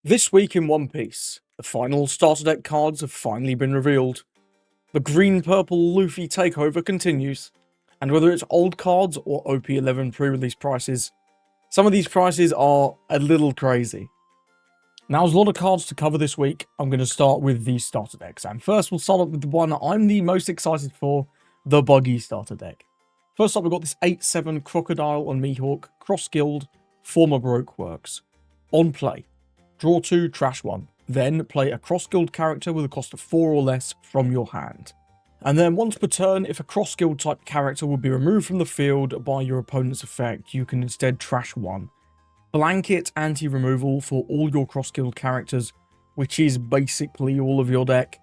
This week in One Piece, the final starter deck cards have finally been revealed. The green-purple Luffy takeover continues, and whether it's old cards or OP11 pre-release prices, some of these prices are a little crazy. Now, there's a lot of cards to cover this week. I'm going to start with the starter decks, and first we'll start up with the one I'm the most excited for, the Buggy starter deck. First up, we've got this 8/7 Crocodile on Mihawk, cross-guild, former Baroque works. On play, draw 2, trash 1. Then play a cross-guild character with a cost of 4 or less from your hand. And then once per turn, if a cross-guild type character will be removed from the field by your opponent's effect, you can instead trash 1. Blanket anti-removal for all your cross-guild characters, which is basically all of your deck,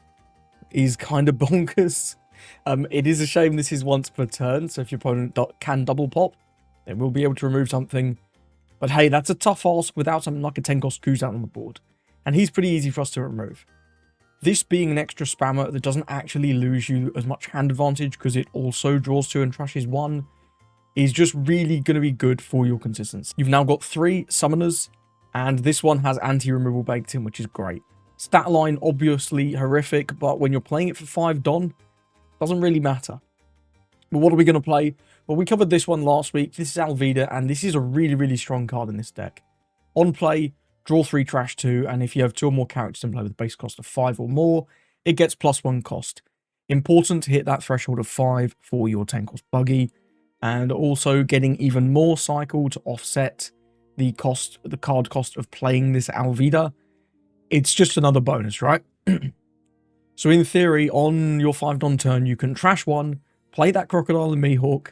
is kind of bonkers. It is a shame this is once per turn, so if your opponent can double pop, they will be able to remove something. But hey, that's a tough ask without something like a 10 cost Kuzan on the board. And he's pretty easy for us to remove. This being an extra spammer that doesn't actually lose you as much hand advantage because it also draws 2 and trashes 1 is just really going to be good for your consistency. You've now got 3 summoners, and this one has anti-removal baked in, which is great. Stat line obviously horrific, but when you're playing it for 5 Don, doesn't really matter. But what are we going to play? Well, we covered this one last week. This is Alvida, and this is a really, really strong card in this deck. On play, draw 3, trash 2, and if you have 2 or more characters in play with a base cost of 5 or more, it gets +1 cost. Important to hit that threshold of 5 for your 10 cost Buggy, and also getting even more cycle to offset the card cost of playing this Alvida. It's just another bonus, right? So in theory, on your 5 Don turn, you can trash 1, play that Crocodile and Mihawk.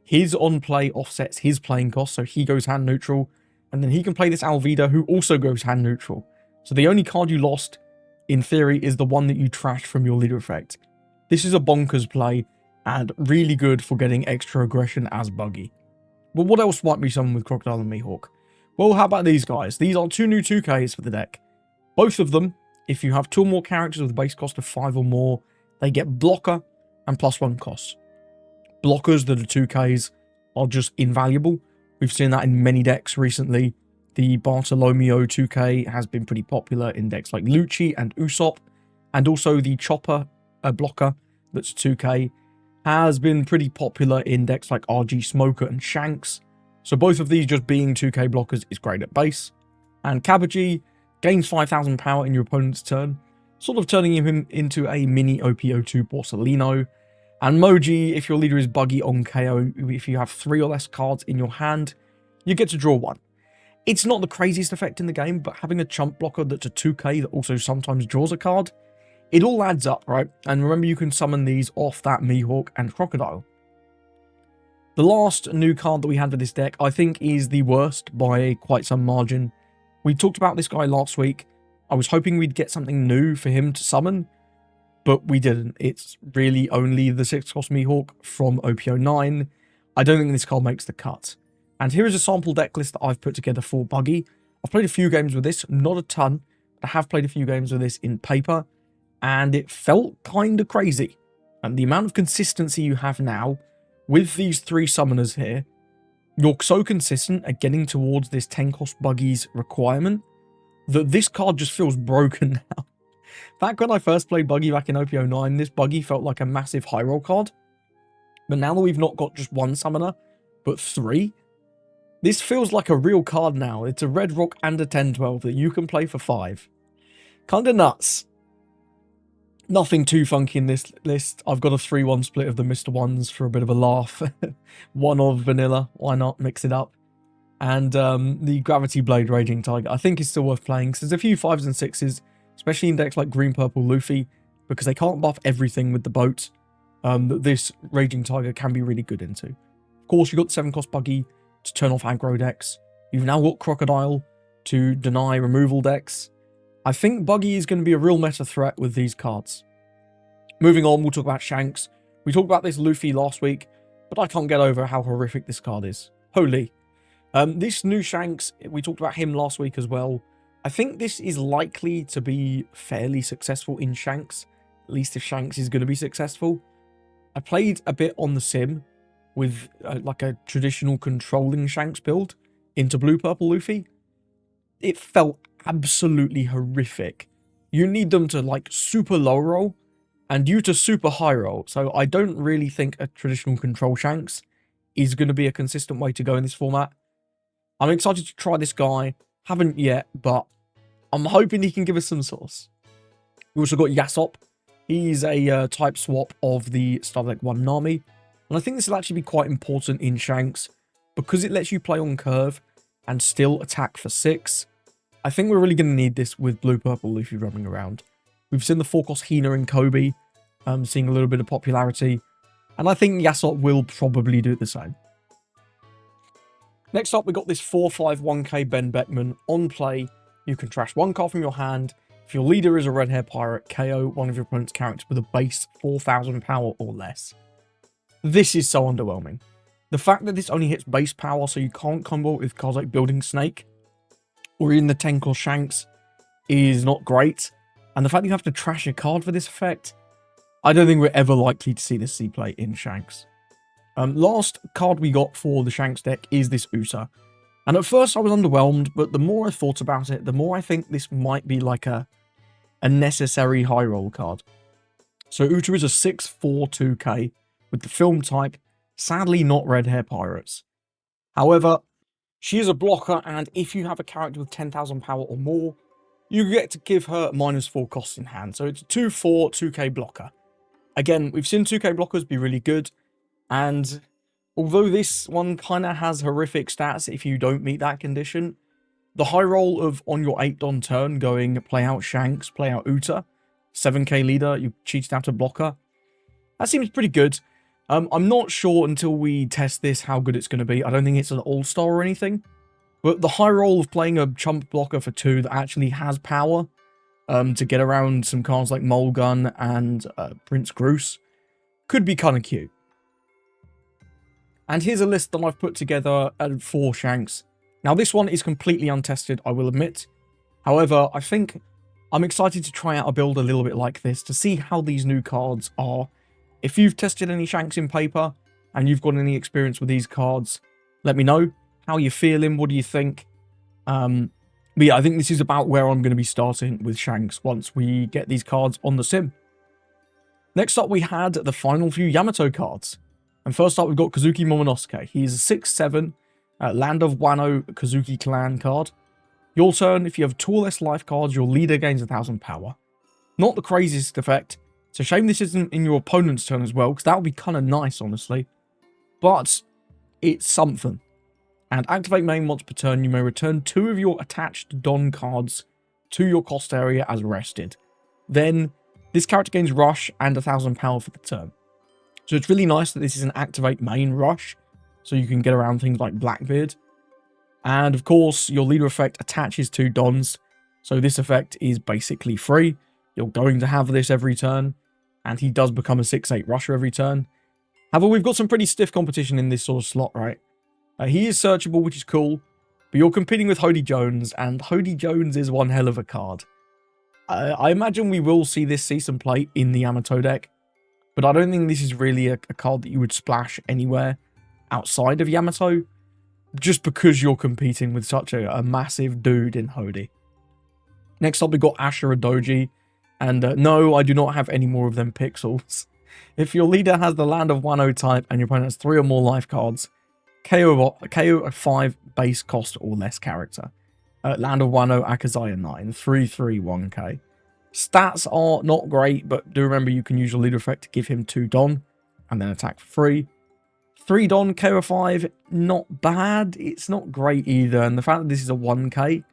His on play offsets his playing cost, so he goes hand neutral. And then he can play this Alvida, who also goes hand neutral. So the only card you lost, in theory, is the one that you trashed from your leader effect. This is a bonkers play, and really good for getting extra aggression as Buggy. But what else might be summoned with Crocodile and Mihawk? Well, how about these guys? These are 2 new 2Ks for the deck. Both of them, if you have 2 or more characters with a base cost of 5 or more, they get blocker and +1 costs. Blockers that are 2Ks are just invaluable. We've seen that in many decks recently. The Bartolomeo 2K has been pretty popular in decks like Lucci and Usopp, and also the Chopper blocker that's 2K has been pretty popular in decks like RG Smoker and Shanks. So both of these just being 2K blockers is great at base. And Kabaji gains 5,000 power in your opponent's turn, sort of turning him into a mini OP02 Borsalino. And Moji, if your leader is Buggy on KO, if you have 3 or less cards in your hand, you get to draw 1. It's not the craziest effect in the game, but having a chump blocker that's a 2K that also sometimes draws a card, it all adds up, right? And remember, you can summon these off that Mihawk and Crocodile. The last new card that we had for this deck, I think, is the worst by quite some margin. We talked about this guy last week. I was hoping we'd get something new for him to summon, but we didn't. It's really only the 6 cost Mihawk from OP09. I don't think this card makes the cut. And here is a sample deck list that I've put together for Buggy. I've played a few games with this, not a ton, but I have played a few games with this in paper, and it felt kind of crazy. And the amount of consistency you have now with these 3 summoners here, you're so consistent at getting towards this 10 cost Buggy's requirement that this card just feels broken now. Back when I first played Buggy back in OP09, this Buggy felt like a massive high roll card. But now that we've not got just 1 summoner, but 3, this feels like a real card now. It's a red rock and a 10/12 that you can play for 5. Kinda nuts. Nothing too funky in this list. I've got a 3-1 split of the Mr. Ones for a bit of a laugh. 1 of vanilla, why not mix it up? And the Gravity Blade Raging Tiger, I think is still worth playing, because there's a few 5s and 6s, especially in decks like Green Purple Luffy, because they can't buff everything with the boat. This Raging Tiger can be really good into. Of course, you've got the 7 cost Buggy to turn off aggro decks. You've now got Crocodile to deny removal decks. I think Buggy is going to be a real meta threat with these cards. Moving on, we'll talk about Shanks. We talked about this Luffy last week, but I can't get over how horrific this card is. Holy. This new Shanks, we talked about him last week as well. I think this is likely to be fairly successful in Shanks, at least if Shanks is going to be successful. I played a bit on the sim with like a traditional controlling Shanks build into Blue Purple Luffy. it felt absolutely horrific. You need them to like super low roll and you to super high roll. So I don't really think a traditional control Shanks is going to be a consistent way to go in this format. I'm excited to try this guy. Haven't yet, but I'm hoping he can give us some sauce. We also got Yasop. He's a type swap of the Starter Deck 1 Nami. And I think this will actually be quite important in Shanks because it lets you play on curve and still attack for 6. I think we're really going to need this with blue-purple Luffy running around. We've seen the 4-cost Hina and Kobe seeing a little bit of popularity. And I think Yasop will probably do the same. Next up, we got this 451k Ben Beckman on play. You can trash 1 card from your hand. If your leader is a red hair pirate, KO one of your opponent's characters with a base 4000 power or less. This is so underwhelming. The fact that this only hits base power, so you can't combo it with cards like Building Snake or even the Tenko Shanks, is not great. And the fact that you have to trash a card for this effect, I don't think we're ever likely to see this see play in Shanks. Last card we got for the Shanks deck is this Uta. And at first I was underwhelmed, but the more I thought about it, the more I think this might be like a necessary high roll card. So Uta is a 6/4 2k with the film type, sadly not red hair pirates. However, she is a blocker, and if you have a character with 10,000 power or more, you get to give her -4 costs in hand. So it's a 2/4 2k blocker. Again, we've seen 2k blockers be really good, and although this one kind of has horrific stats if you don't meet that condition, the high roll of on your 8 Don turn going play out Shanks, play out Uta, 7k leader, you cheated out a blocker. That seems pretty good. I'm not sure until we test this how good it's going to be. I don't think it's an all-star or anything. But the high roll of playing a chump blocker for 2 that actually has power to get around some cards like Mulgun and Prince Groose could be kind of cute. And here's a list that I've put together for Shanks. Now this one is completely untested, I will admit. However, I think I'm excited to try out a build a little bit like this to see how these new cards are. If you've tested any Shanks in paper and you've got any experience with these cards, let me know. How are you feeling? What do you think? But yeah, I think this is about where I'm going to be starting with Shanks once we get these cards on the sim. Next up, we had the final few Yamato cards. And first up, we've got Kazuki Momonosuke. He is a 6/7 Land of Wano Kazuki Clan card. Your turn, if you have 2 or less life cards, your leader gains 1000 power. Not the craziest effect. It's a shame this isn't in your opponent's turn as well, because that would be kind of nice, honestly. But it's something. And activate main once per turn, you may return 2 of your attached Don cards to your cost area as rested. Then, this character gains Rush and 1000 power for the turn. So it's really nice that this is an activate main Rush, so you can get around things like Blackbeard. And of course, your leader effect attaches 2 Dons, so this effect is basically free. You're going to have this every turn, and he does become a 6/8 Rusher every turn. However, we've got some pretty stiff competition in this sort of slot, right? He is searchable, which is cool, but you're competing with Hody Jones, and Hody Jones is one hell of a card. I imagine we will see this see some play in the Yamato deck, but I don't think this is really a card that you would splash anywhere outside of Yamato, just because you're competing with such a massive dude in Hody. Next up, we got Ashura Doji, and no, I do not have any more of them pixels. If your leader has the Land of Wano type and your opponent has 3 or more life cards, KO a 5 base cost or less character. Land of Wano Akazaya 9, 3/3 1k. Stats are not great, but do remember you can use your leader effect to give him 2 Don, and then attack for free. 3 Don, KO 5, not bad. It's not great either, and the fact that this is a 1k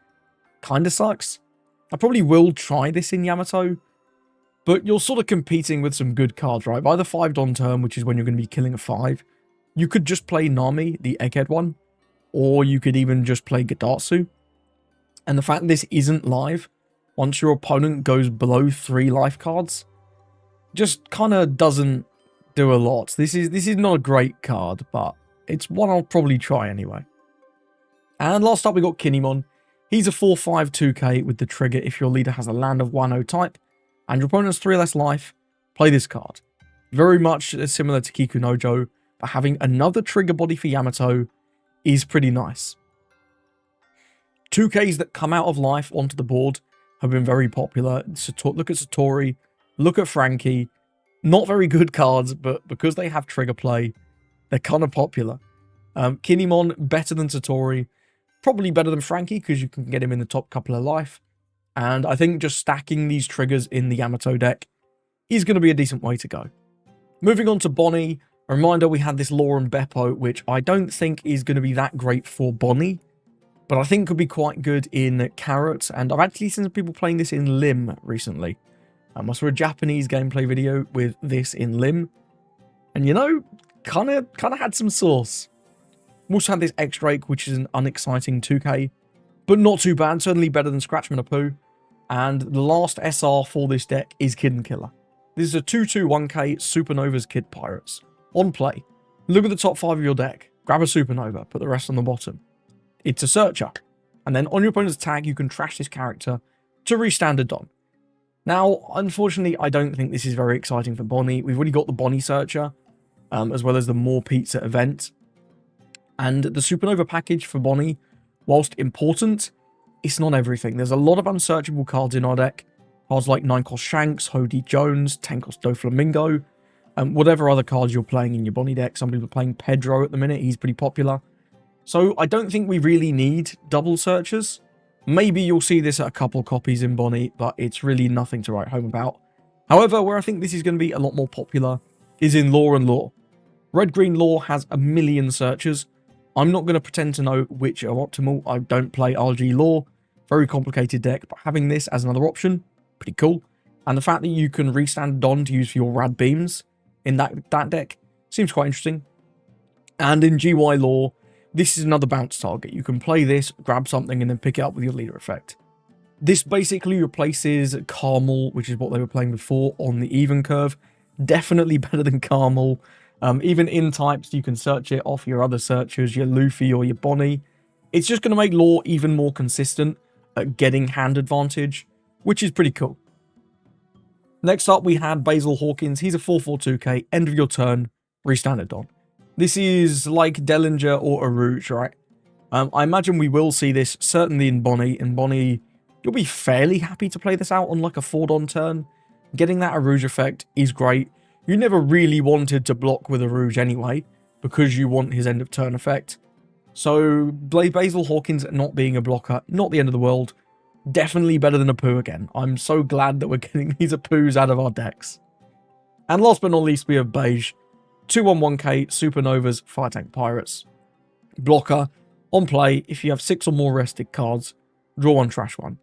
kind of sucks. I probably will try this in Yamato, but you're sort of competing with some good cards, right? By the 5 Don turn, which is when you're going to be killing a 5, you could just play Nami, the Egghead one, or you could even just play Gadatsu. And the fact that this isn't live, once your opponent goes below 3 life cards, just kind of doesn't do a lot. This is not a great card, but it's one I'll probably try anyway. And last up, we got Kinemon. He's a 4/5 2k with the trigger if your leader has a Land of Wano type, and your opponent has 3 less life, play this card. Very much similar to Kikunojo, but having another trigger body for Yamato is pretty nice. 2Ks that come out of life onto the board have been very popular. Look at Satori, look at Frankie. Not very good cards, but because they have trigger play, they're kind of popular. Kinemon, better than Satori. Probably better than Frankie, because you can get him in the top couple of life. And I think just stacking these triggers in the Yamato deck is going to be a decent way to go. Moving on to Bonnie, a reminder we had this Law and Beppo, which I don't think is going to be that great for Bonnie, but I think could be quite good in Carrot, and I've actually seen some people playing this in Lim recently. I saw a Japanese gameplay video with this in Lim, and you know, kind of had some sauce. We also had this X-Drake, which is an unexciting 2K, but not too bad, certainly better than Scratchman Apu. And the last SR for this deck is Kid and Killer. This is a 2/2/1K Supernova's Kid Pirates. On play, look at the top 5 of your deck, grab a Supernova, put the rest on the bottom. It's a searcher, and then on your opponent's tag, you can trash this character to re-standard Don. Now, unfortunately, I don't think this is very exciting for Bonnie. We've already got the Bonnie Searcher, as well as the More Pizza event. And the Supernova package for Bonnie, whilst important, it's not everything. There's a lot of unsearchable cards in our deck. Cards like 9-cost Shanks, Hody Jones, 10-cost Doflamingo, and whatever other cards you're playing in your Bonnie deck. Some people are playing Pedro at the minute. He's pretty popular. So I don't think we really need double searchers. Maybe you'll see this at a couple copies in Bonnie, but it's really nothing to write home about. However, where I think this is going to be a lot more popular is in Law and Law. Red-Green Law has a million searchers. I'm not going to pretend to know which are optimal. I don't play RG Law. Very complicated deck, but having this as another option, pretty cool. And the fact that you can restand Don to use for your Rad Beams in that deck seems quite interesting. And in GY Law, this is another bounce target. You can play this, grab something, and then pick it up with your leader effect. This basically replaces Carmel, which is what they were playing before, on the even curve. Definitely better than Carmel. Even in types, you can search it off your other searchers, your Luffy or your Bonnie. It's just going to make Law even more consistent at getting hand advantage, which is pretty cool. Next up, we had Basil Hawkins. He's a 4/4/2K, end of your turn, re-standard Don. This is like Dellinger or Arouge, right? I imagine we will see this, certainly in Bonnie. In Bonnie, you'll be fairly happy to play this out on like a 4-Don turn. Getting that Arouge effect is great. You never really wanted to block with Arouge anyway, because you want his end of turn effect. So, Basil Hawkins not being a blocker, not the end of the world. Definitely better than Apu again. I'm so glad that we're getting these Apus out of our decks. And last but not least, we have Beige. 2/1/1K Supernovas Fire Tank Pirates. Blocker. On play, if you have 6 or more rested cards, draw 1, trash 1.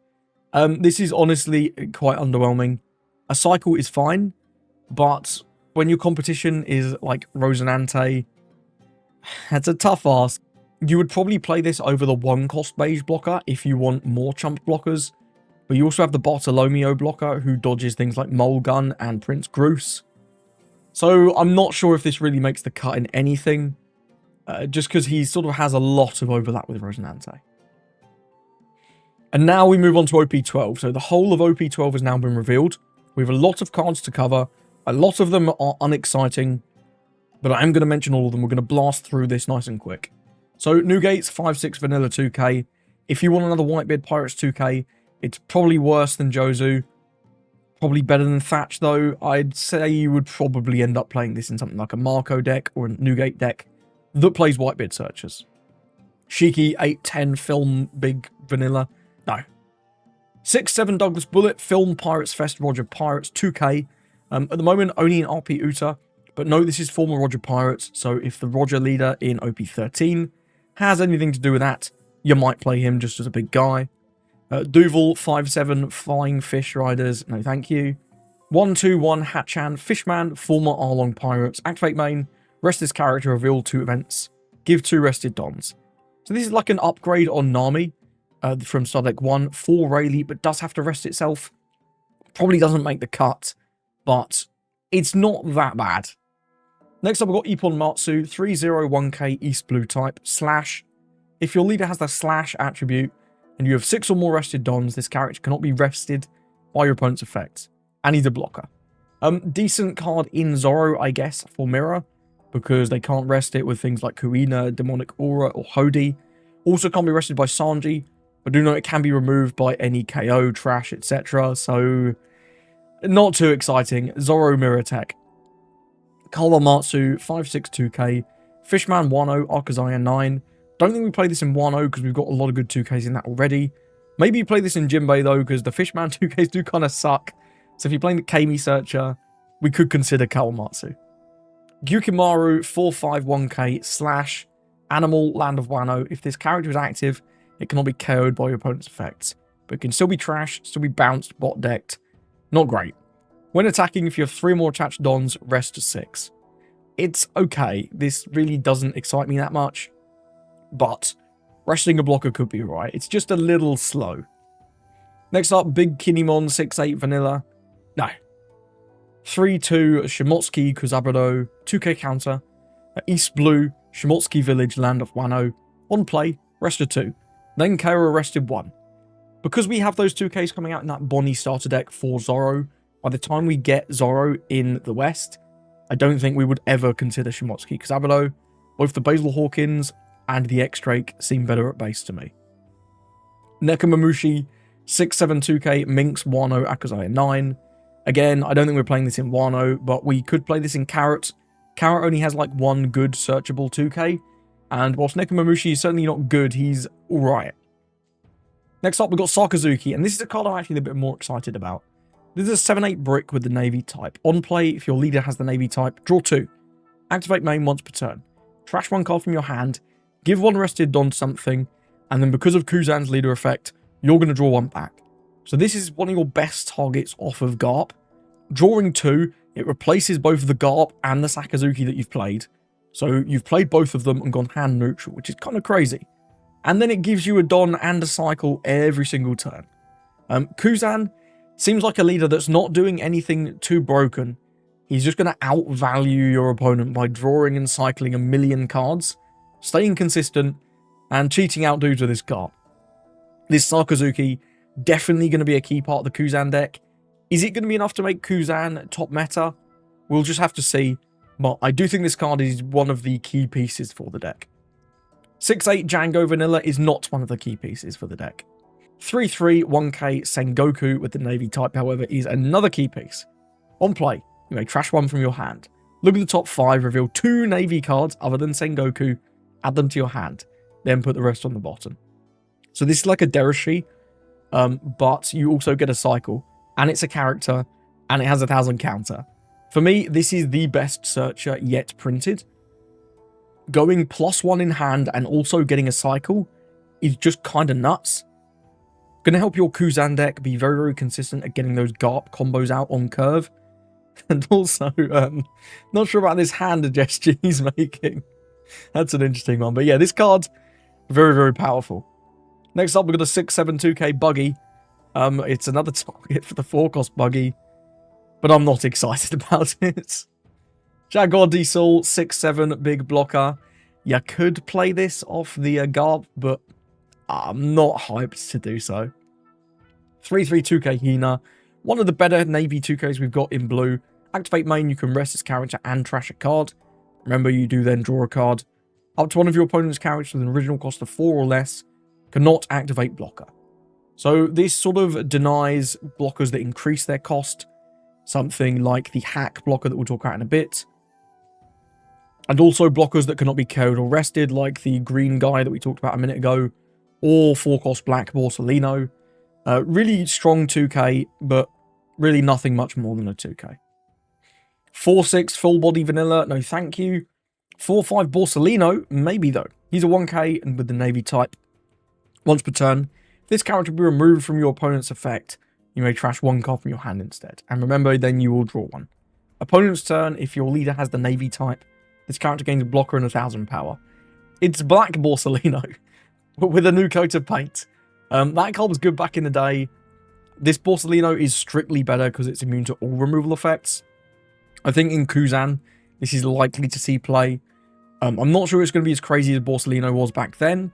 This is honestly quite underwhelming. A cycle is fine, but when your competition is like Rosinante, that's a tough ask. You would probably play this over the 1-cost Beige blocker if you want more chump blockers, but you also have the Bartolomeo blocker who dodges things like Mole Gun and Prince Groose. So I'm not sure if this really makes the cut in anything, just because he sort of has a lot of overlap with Rosinante. And now we move on to OP12. So the whole of OP12 has now been revealed. We have a lot of cards to cover. A lot of them are unexciting, but I am going to mention all of them. We're going to blast through this nice and quick. So, Newgate's 5/6 Vanilla 2K. If you want another Whitebeard Pirates 2K, it's probably worse than Jozu. Probably better than Thatch, though. I'd say you would probably end up playing this in something like a Marco deck or a Newgate deck that plays Whitebeard Searchers. Shiki 8/10 Film Big Vanilla. No. 6/7 Douglas Bullet Film Pirates Fest Roger Pirates 2K. At the moment, only in RP Uta. But no, this is former Roger Pirates. So if the Roger leader in OP13 has anything to do with that, you might play him just as a big guy. Duval 5/7 Flying Fish Riders, no thank you. 1/2/1 Hatchan Fishman, former Arlong Pirates, activate main, rest this character, reveal 2 events, give 2 rested Dons. So this is like an upgrade on Nami from Star Deck 1 for Rayleigh, but does have to rest itself. Probably doesn't make the cut, but it's not that bad. Next up, we've got Ippon Matsu, 3/0/1K East Blue type, slash. If your leader has the slash attribute, and you have 6 or more rested Dons, this character cannot be rested by your opponent's effects. And he's a blocker. Decent card in Zoro, I guess, for Mirror, because they can't rest it with things like Kuina, Demonic Aura, or Hody. Also can't be rested by Sanji, but do know it can be removed by any KO, trash, etc. So, not too exciting. Zoro Mirror Tech. Kawamatsu 562k. Fishman 1-0, Akazaya 9. Don't think we play this in 1-0 because we've got a lot of good 2Ks in that already. Maybe you play this in Jinbei though, because the Fishman 2Ks do kind of suck. So if you're playing the Kami Searcher, we could consider Kawamatsu. Gyukimaru 451k slash Animal Land of Wano. If this character is active, it cannot be KO'd by your opponent's effects, but it can still be trashed, still be bounced, bot decked. Not great. When attacking, if you have 3 more attached dons, rest to 6. It's okay. This really doesn't excite me that much, but resting a blocker could be alright. It's just a little slow. Next up, Big Kinemon 6-8 Vanilla. No. 3-2 Shimotsuki Kuzaburo, 2k counter. East Blue, Shimotsuki Village, Land of Wano. On play, rest of 2. Then KO rested 1. Because we have those 2Ks coming out in that Bonnie starter deck for Zoro, by the time we get Zoro in the West, I don't think we would ever consider Shimotsuki Kuzaburo. Both the Basil Hawkins and the X-Drake seem better at base to me. Nekomamushi, 672k, Minx, Wano, Akazaya 9. Again, I don't think we're playing this in Wano, but we could play this in Carrot. Carrot only has like 1 good searchable 2k, and whilst Nekomamushi is certainly not good, he's alright. Next up, we've got Sakazuki, and this is a card I'm actually a bit more excited about. This is a 7-8 brick with the Navy type. On play, if your leader has the Navy type, draw 2. Activate main once per turn. Trash 1 card from your hand, give 1 rested Don something, and then because of Kuzan's leader effect, you're going to draw 1 back. So this is one of your best targets off of Garp. Drawing 2, it replaces both the Garp and the Sakazuki that you've played. So you've played both of them and gone hand neutral, which is kind of crazy. And then it gives you a Don and a cycle every single turn. Kuzan seems like a leader that's not doing anything too broken. He's just going to outvalue your opponent by drawing and cycling a million cards, staying consistent, and cheating out dudes with this card. This Sakazuki, definitely going to be a key part of the Kuzan deck. Is it going to be enough to make Kuzan top meta? We'll just have to see, but I do think this card is one of the key pieces for the deck. 6-8 Django Vanilla is not one of the key pieces for the deck. 3-3 1k Sengoku with the Navy type, however, is another key piece. On play, you may trash 1 from your hand. Look at the top 5, reveal 2 Navy cards other than Sengoku, add them to your hand, then put the rest on the bottom. So this is like a Derashi, but you also get a cycle, and it's a character, and it has 1000 counter. For me, this is the best searcher yet printed. Going +1 in hand and also getting a cycle is just kind of nuts. Going to help your Kuzan deck be very, very consistent at getting those Garp combos out on curve. And also, not sure about this hand gesture he's making. That's an interesting one. But yeah, this card's very, very powerful. Next up, we've got a 672k Buggy. It's another target for the 4-cost Buggy, but I'm not excited about it. Jaguar Diesel, 6-7 big blocker. You could play this off the Garp, but I'm not hyped to do so. 3-3 2k Hina, one of the better Navy 2Ks we've got in blue. Activate main, you can rest this character and trash a card. Remember, you do then draw a card. Up to one of your opponent's characters with an original cost of 4 or less cannot activate blocker. So this sort of denies blockers that increase their cost. Something like the hack blocker that we'll talk about in a bit. And also blockers that cannot be KO'd or rested, like the green guy that we talked about a minute ago, or 4-cost black Borsalino. Really strong 2k, but really nothing much more than a 2k. 4-6 full body vanilla, no thank you. 4-5 Borsalino, maybe though. He's a 1k and with the Navy type. Once per turn, if this character will be removed from your opponent's effect, you may trash 1 card from your hand instead. And remember, then you will draw 1. Opponent's turn, if your leader has the Navy type, this character gains a blocker and 1000 power. It's Black Borsalino, but with a new coat of paint. That card was good back in the day. This Borsalino is strictly better because it's immune to all removal effects. I think in Kuzan, this is likely to see play. I'm not sure it's going to be as crazy as Borsalino was back then,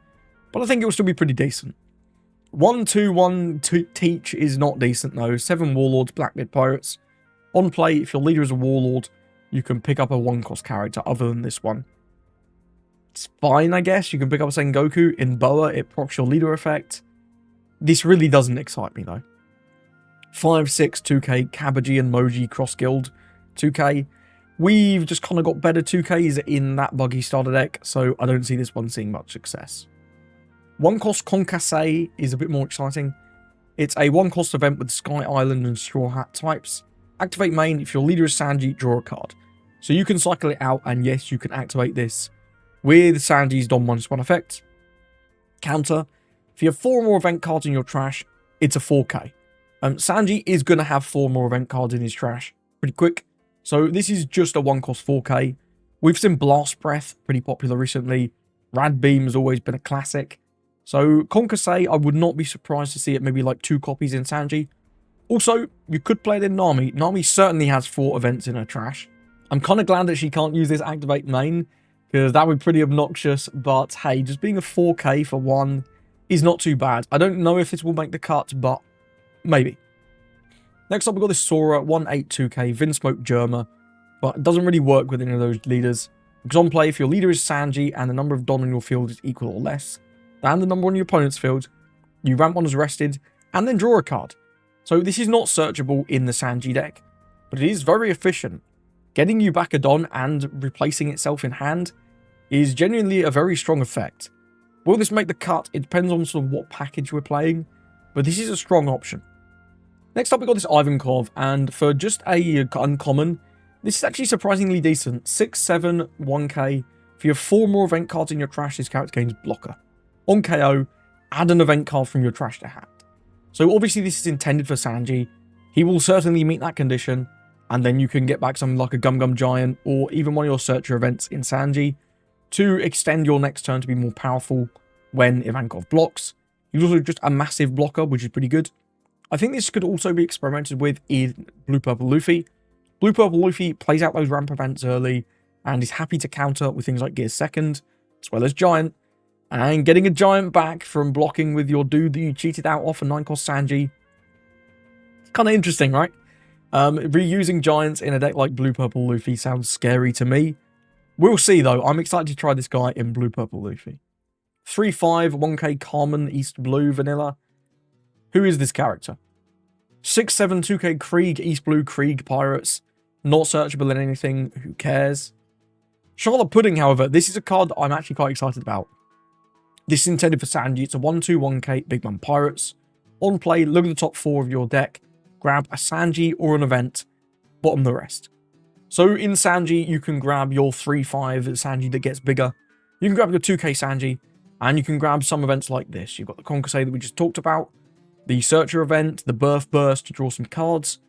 but I think it will still be pretty decent. 1-2-1 Teach is not decent though. 7 Warlords, Black Mid Pirates. On play, if your leader is a Warlord, you can pick up a 1-cost character other than this one. It's fine, I guess. You can pick up a Sengoku. In Boa, it procs your leader effect. This really doesn't excite me though. 5/6 2k Kabaji and Moji cross guild 2k. We've just kind of got better 2ks in that buggy starter deck, so I don't see this one seeing much success. 1-cost Concasse is a bit more exciting. It's a 1-cost event with Sky Island and Straw Hat types. Activate main. If your leader is Sanji, draw a card. So you can cycle it out, and yes, you can activate this with Sanji's Don -1 effect. Counter. If you have 4 more event cards in your trash, it's a 4k. Sanji is going to have 4 more event cards in his trash pretty quick. So this is just a 1-cost 4k. We've seen Blast Breath, pretty popular recently. Rad Beam has always been a classic. So Concasse, I would not be surprised to see it maybe like 2 copies in Sanji. Also, you could play it in Nami. Nami certainly has 4 events in her trash. I'm kind of glad that she can't use this activate main, because that would be pretty obnoxious. But hey, just being a 4k for 1 is not too bad. I don't know if this will make the cut, but maybe. Next up, we've got this Sora 182k Vinsmoke Germa, but it doesn't really work with any of those leaders. Because on play, if your leader is Sanji and the number of Don in your field is equal or less than the number on your opponent's field, you ramp one as rested and then draw a card. So this is not searchable in the Sanji deck, but it is very efficient. Getting you back a Don and replacing itself in hand is genuinely a very strong effect. Will this make the cut? It depends on sort of what package we're playing, but this is a strong option. Next up, we've got this Ivankov, and for just a uncommon, this is actually surprisingly decent. 6/7 1k. If you have 4 more event cards in your trash, this character gains blocker. On KO, add an event card from your trash to hand. So obviously this is intended for Sanji. He will certainly meet that condition, and then you can get back something like a Gum Gum Giant or even one of your Searcher events in Sanji to extend your next turn to be more powerful when Ivankov blocks. He's also just a massive blocker, which is pretty good. I think this could also be experimented with in Blue Purple Luffy. Blue Purple Luffy plays out those ramp events early and is happy to counter with things like Gear Second, as well as Giant. And getting a Giant back from blocking with your dude that you cheated out off a 9-cost Sanji. It's kind of interesting, right? Reusing Giants in a deck like Blue Purple Luffy sounds scary to me. We'll see though. I'm excited to try this guy in Blue Purple Luffy. 3/5 1k Carmen East Blue Vanilla. Who is this character? 6/7 2k Krieg East Blue Krieg Pirates. Not searchable in anything. Who cares? Charlotte Pudding, however, this is a card that I'm actually quite excited about. This is intended for Sanji. It's a 1/2 1k Big Man Pirates. On play, look at the top 4 of your deck. Grab a Sanji or an event. Bottom the rest. So in Sanji, you can grab your 3/5 Sanji that gets bigger. You can grab your 2k Sanji. And you can grab some events like this. You've got the Concasse that we just talked about. The Searcher event, the Birth Burst to draw some cards,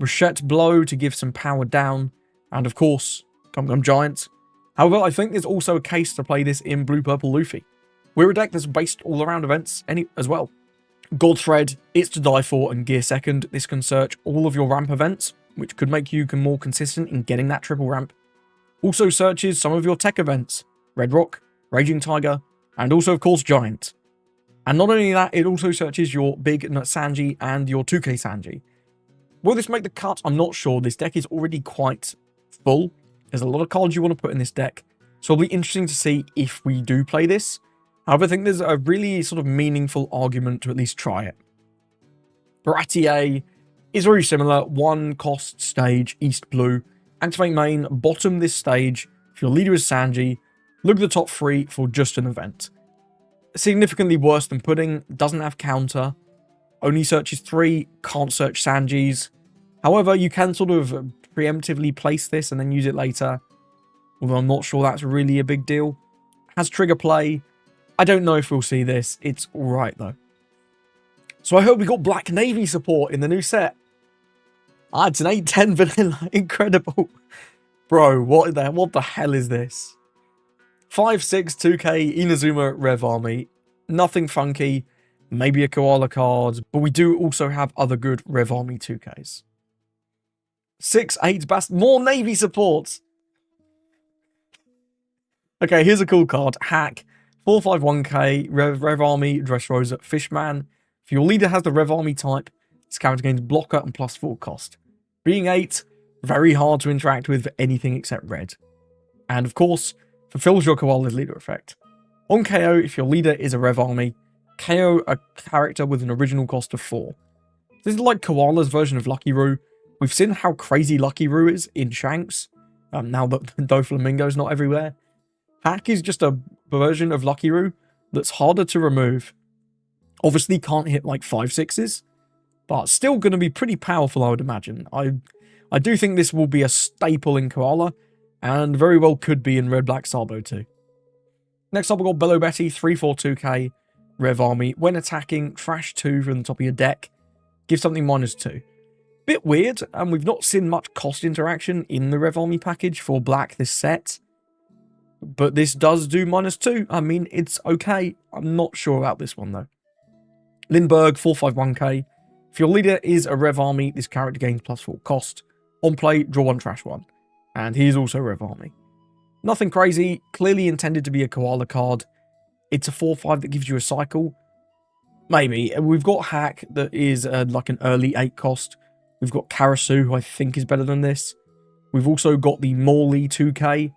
Rochette Blow to give some power down, and of course, Gum Gum Giant. However, I think there's also a case to play this in Blue Purple Luffy. We're a deck that's based all around events as well. Godthread, It's to Die For, and Gear Second. This can search all of your ramp events, which could make you more consistent in getting that triple ramp. Also searches some of your tech events, Red Rock, Raging Tiger, and also of course Giant. And not only that, it also searches your big Sanji and your 2k Sanji. Will this make the cut? I'm not sure. This deck is already quite full. There's a lot of cards you want to put in this deck. So it'll be interesting to see if we do play this. However, I think there's a really sort of meaningful argument to at least try it. Baratier is very similar. 1-cost stage, East Blue. Activate main, bottom this stage. If your leader is Sanji, look at the top 3 for just an event. Significantly worse than Pudding, doesn't have counter, only searches 3, can't search Sanji's. However, you can sort of preemptively place this and then use it later, although I'm not sure that's really a big deal. Has trigger play. I don't know if we'll see this. It's alright though. So I hope we got Black Navy support in the new set. It's an 8/10 vanilla. Incredible. Bro, what the hell is this? 5/6 2k Inazuma Rev Army. Nothing funky. Maybe a Koala card. But we do also have other good Rev Army 2ks. 6/8 Bast. More Navy support. Okay, here's a cool card. Hack. 4/5 1k Rev Army Dressrosa Fishman. If your leader has the Rev Army type, this character gains blocker and +4 cost. Being 8, very hard to interact with for anything except red. And of course, fulfills your Koala's leader effect. On KO, if your leader is a Rev Army, KO a character with an original cost of 4. This is like Koala's version of Lucky Roo. We've seen how crazy Lucky Roo is in Shanks, now that Doflamingo's not everywhere. Hack is just a version of Lucky Roo that's harder to remove. Obviously can't hit like 5/6s, but still going to be pretty powerful, I would imagine. I do think this will be a staple in Koala, and very well could be in Red Black Sabo too. Next up, we've got Bello Betty, 3/4 2k, Rev Army. When attacking, trash 2 from the top of your deck. Give something -2. Bit weird, and we've not seen much cost interaction in the Rev Army package for black this set. But this does do -2. I mean, it's okay. I'm not sure about this one though. Lindbergh, 4/5 1k. If your leader is a Rev Army, this character gains +4 cost. On play, draw 1, trash 1. And he is also Rev Army. Nothing crazy, clearly intended to be a Koala card. It's a 4/5 that gives you a cycle. Maybe. We've got Hack that is like an early 8 cost. We've got Karasu, who I think is better than this. We've also got the Morley 2k,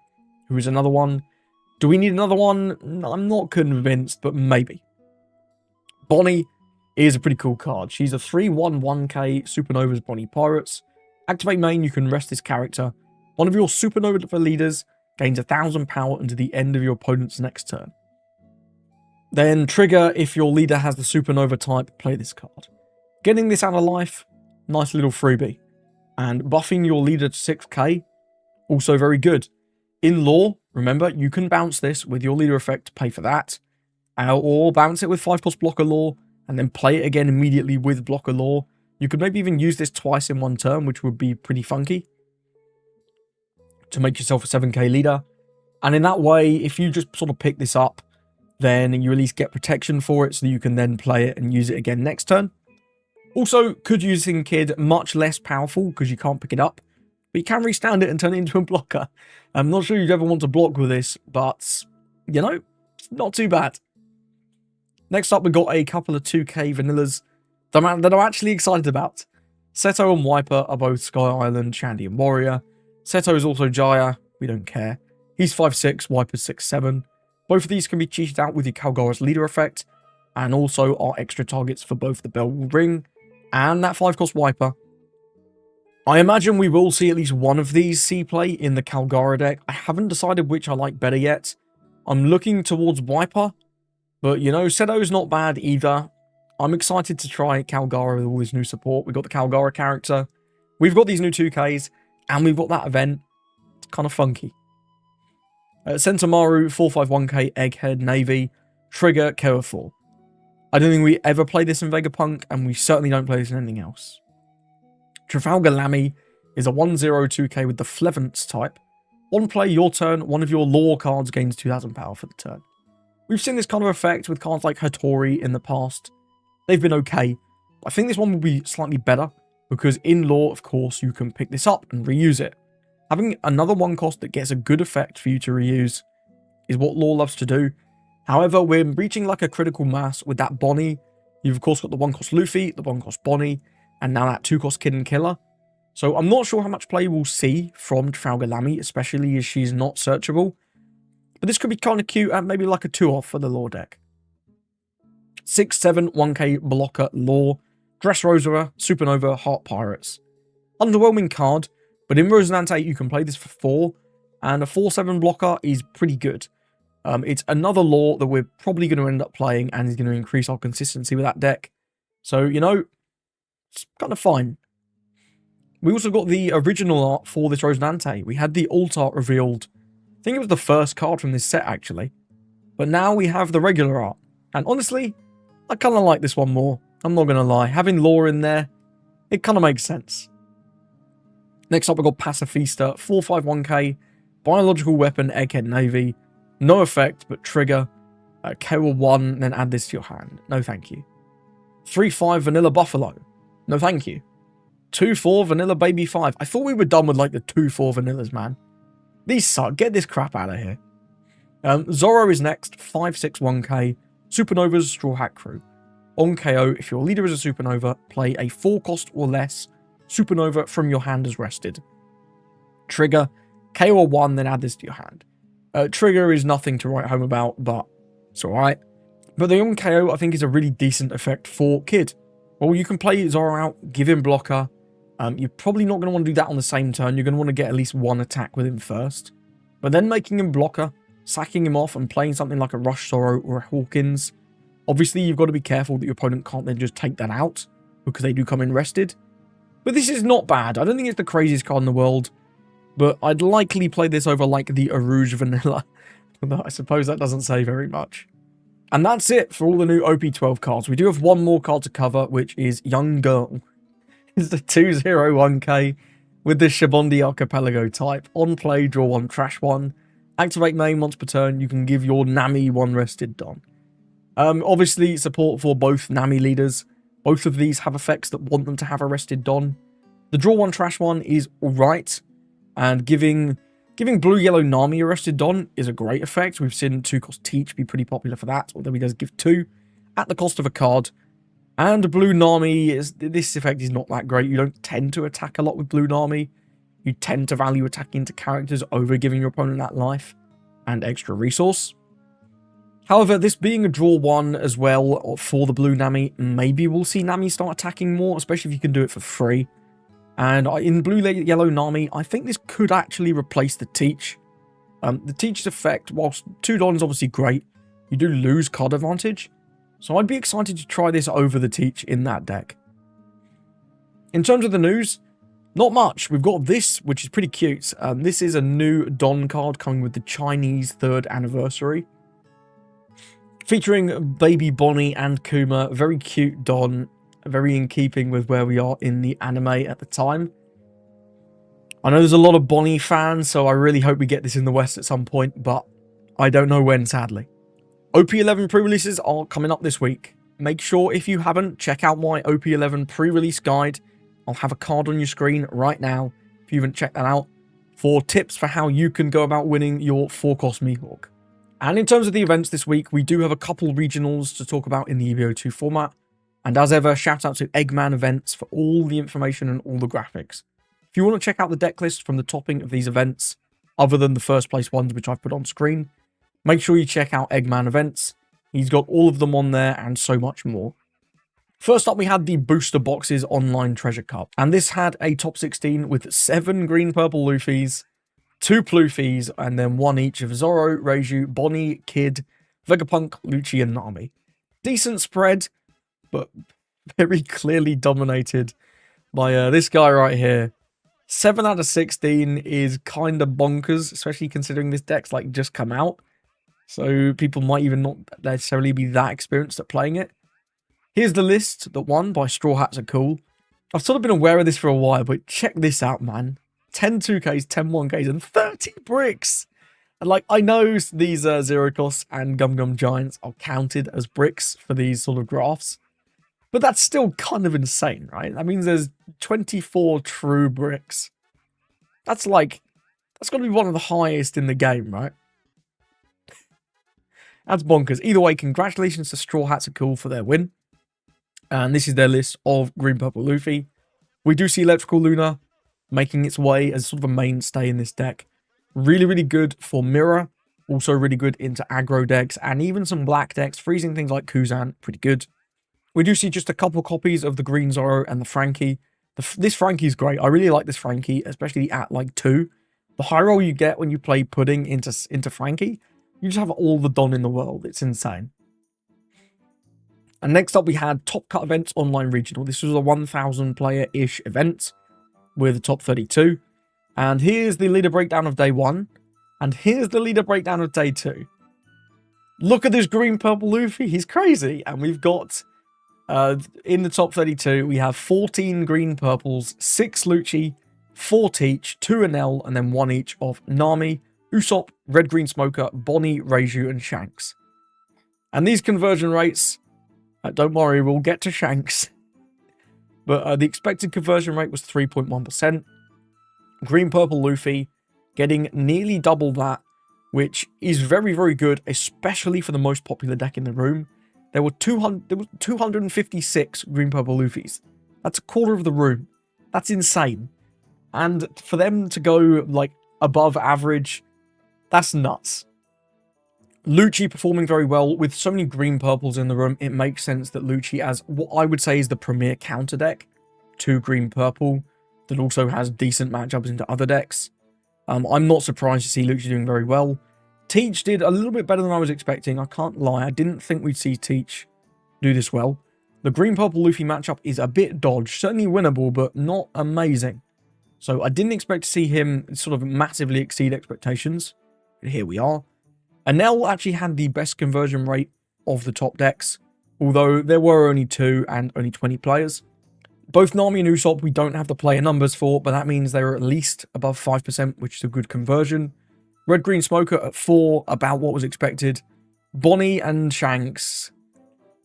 who is another one. Do we need another one? I'm not convinced, but maybe. Bonnie is a pretty cool card. She's a 3/1 1k Supernova's Bonnie Pirates. Activate main, you can rest this character. One of your Supernova leaders gains 1000 power until the end of your opponent's next turn. Then trigger, if your leader has the Supernova type, play this card. Getting this out of life, nice little freebie. And buffing your leader to 6k, also very good. In lore, remember, you can bounce this with your leader effect to pay for that. Or bounce it with 5+ blocker lore, and then play it again immediately with blocker lore. You could maybe even use this twice in one turn, which would be pretty funky, to make yourself a 7k leader. And in that way, if you just sort of pick this up, then you at least get protection for it, so you can then play it and use it again next turn. Also, could use in Kid, much less powerful because you can't pick it up, but you can restand it and turn it into a blocker. I'm not sure you'd ever want to block with this, but, you know, it's not too bad. Next up, we've got a couple of 2k vanillas that I'm actually excited about. Seto and Wiper are both Sky Island, Shandy and Warrior. Seto is also Jaya, we don't care. He's 5/6, Wiper's 6/7. Both of these can be cheated out with your Kalgara's leader effect, and also are extra targets for both the Bell Ring and that 5-cost Wiper. I imagine we will see at least one of these see play in the Kalgara deck. I haven't decided which I like better yet. I'm looking towards Wiper, but you know, Seto's not bad either. I'm excited to try Kalgara with all this new support. We've got the Kalgara character, we've got these new 2Ks, and we've got that event. It's kind of funky. Sentomaru, 4/5 1k, Egghead, Navy, Trigger, Kara 4. I don't think we ever play this in Vegapunk, and we certainly don't play this in anything else. Trafalgar Lammie is a 1/0 2k with the Flevance type. On play, your turn, one of your lore cards gains 2000 power for the turn. We've seen this kind of effect with cards like Hattori in the past. They've been okay. I think this one will be slightly better, because in lore, of course, you can pick this up and reuse it. Having another 1 cost that gets a good effect for you to reuse is what lore loves to do. However, we're reaching like a critical mass with that Bonnie. You've of course got the 1 cost Luffy, the 1 cost Bonnie, and now that 2 cost Kid and Killer. So I'm not sure how much play we'll see from Trafalgar Lammie, especially as she's not searchable. But this could be kind of cute and maybe like a 2-off for the lore deck. 6/7 1k blocker lore, Dressrosa, Supernova, Heart Pirates. Underwhelming card, but in Rosinante you can play this for 4, and a 4/7 blocker is pretty good. It's another lore that we're probably going to end up playing, and is going to increase our consistency with that deck. So, you know, it's kind of fine. We also got the original art for this Rosinante. We had the alt art revealed. I think it was the first card from this set, actually. But now we have the regular art. And honestly, I kind of like this one more. I'm not going to lie. Having lore in there, it kind of makes sense. Next up, we've got Pacifista, 4/5 1k, Biological Weapon, Egghead Navy. No effect, but trigger. KO 1, then add this to your hand. No thank you. 3/5 Vanilla Buffalo. No thank you. 2/4 Vanilla Baby 5. I thought we were done with like the 2/4 vanillas, man. These suck. Get this crap out of here. Zoro is next, 5/6 1k, Supernova's Straw Hat Crew. On KO, if your leader is a Supernova, play a 4 cost or less Supernova from your hand as rested. Trigger, KO 1, then add this to your hand. Trigger is nothing to write home about, but it's alright. But the on-KO, I think, is a really decent effect for Kid. Well, you can play Zoro out, give him blocker. You're probably not going to want to do that on the same turn. You're going to want to get at least one attack with him first. But then making him blocker, sacking him off, and playing something like a Rush Zoro or a Hawkins. Obviously, you've got to be careful that your opponent can't then just take that out, because they do come in rested. But this is not bad. I don't think it's the craziest card in the world, but I'd likely play this over like the Arouge Vanilla. But I suppose that doesn't say very much. And that's it for all the new OP12 cards. We do have one more card to cover, which is Young Girl. It's the 201k with the Shibondi Archipelago type. On play, draw one, trash one. Activate main once per turn. You can give your Nami one rested Don. Obviously, support for both Nami leaders. Both of these have effects that want them to have a rested Don. The draw one, trash one is alright. And giving blue-yellow Nami a rested Don is a great effect. We've seen 2-cost Teach be pretty popular for that, although he does give 2 at the cost of a card. And blue Nami, this effect is not that great. You don't tend to attack a lot with blue Nami. You tend to value attacking into characters over giving your opponent that life and extra resource. However, this being a draw one as well for the blue Nami, maybe we'll see Nami start attacking more, especially if you can do it for free. And in blue-yellow Nami, I think this could actually replace the Teach. The Teach's effect, whilst 2 Don is obviously great, you do lose card advantage. So I'd be excited to try this over the Teach in that deck. In terms of the news, not much. We've got this, which is pretty cute. This is a new Don card coming with the Chinese 3rd anniversary. Featuring baby Bonnie and Kuma. Very cute Don. Very in keeping with where we are in the anime at the time. I know there's a lot of Bonnie fans, so I really hope we get this in the West at some point, but I don't know when, sadly. OP11 pre-releases are coming up this week. Make sure, if you haven't, check out my OP11 pre-release guide. I'll have a card on your screen right now, if you haven't checked that out, for tips for how you can go about winning your 4-cost Mihawk. And in terms of the events this week, we do have a couple regionals to talk about in the EVO2 format. And as ever, shout out to Eggman Events for all the information and all the graphics. If you want to check out the deck list from the topping of these events, other than the first place ones which I've put on screen, make sure you check out Eggman Events. He's got all of them on there and so much more. First up, we had the Booster Boxes Online Treasure Cup. And this had a top 16 with 7 green-purple Luffys, 2 Pluffys, and then 1 each of Zoro, Reiju, Bonnie, Kid, Vegapunk, Lucci, and Nami. Decent spread, but very clearly dominated by this guy right here. 7 out of 16 is kind of bonkers, especially considering this deck's like just come out. So people might even not necessarily be that experienced at playing it. Here's the list that won by Straw Hats Are Cool. I've sort of been aware of this for a while, but check this out, man. 10 2Ks, 10 1Ks, and 30 bricks. And like, I know these Zero Costs and Gum Gum Giants are counted as bricks for these sort of graphs. But that's still kind of insane, right? That means there's 24 true bricks. That's got to be one of the highest in the game, right? That's bonkers. Either way, congratulations to Straw Hats Are Cool for their win. And this is their list of green purple Luffy. We do see Electrical Luna making its way as sort of a mainstay in this deck. Really, really good for Mirror. Also really good into aggro decks and even some black decks. Freezing things like Kuzan, pretty good. We do see just a couple copies of the Green Zoro and the Frankie. This Frankie's great. I really like this Frankie, especially at like 2. The high roll you get when you play Pudding into Frankie, you just have all the Don in the world. It's insane. And next up we had Top Cut Events Online Regional. This was a 1,000 player-ish event with a top 32. And here's the leader breakdown of day 1. And here's the leader breakdown of day 2. Look at this green-purple Luffy. He's crazy. And we've got... in the top 32, we have 14 green purples, 6 Lucci, 4 Teach, 2 Enel, and then 1 each of Nami, Usopp, Red Green Smoker, Bonnie, Reiju, and Shanks. And these conversion rates, don't worry, we'll get to Shanks. But the expected conversion rate was 3.1%. Green purple Luffy getting nearly double that, which is very, very good, especially for the most popular deck in the room. There were 256 green-purple Luffys. That's a quarter of the room. That's insane. And for them to go, like, above average, that's nuts. Lucci performing very well. With so many green purples in the room, it makes sense that Lucci as what I would say is the premier counter deck to green purple that also has decent matchups into other decks. I'm not surprised to see Lucci doing very well. Teach did a little bit better than I was expecting. I can't lie. I didn't think we'd see Teach do this well. The green-purple Luffy matchup is a bit dodged. Certainly winnable, but not amazing. So I didn't expect to see him sort of massively exceed expectations. But here we are. Enel actually had the best conversion rate of the top decks, although there were only 2 and only 20 players. Both Nami and Usopp we don't have the player numbers for, but that means they're at least above 5%, which is a good conversion. Red Green Smoker at 4, about what was expected. Bonnie and Shanks.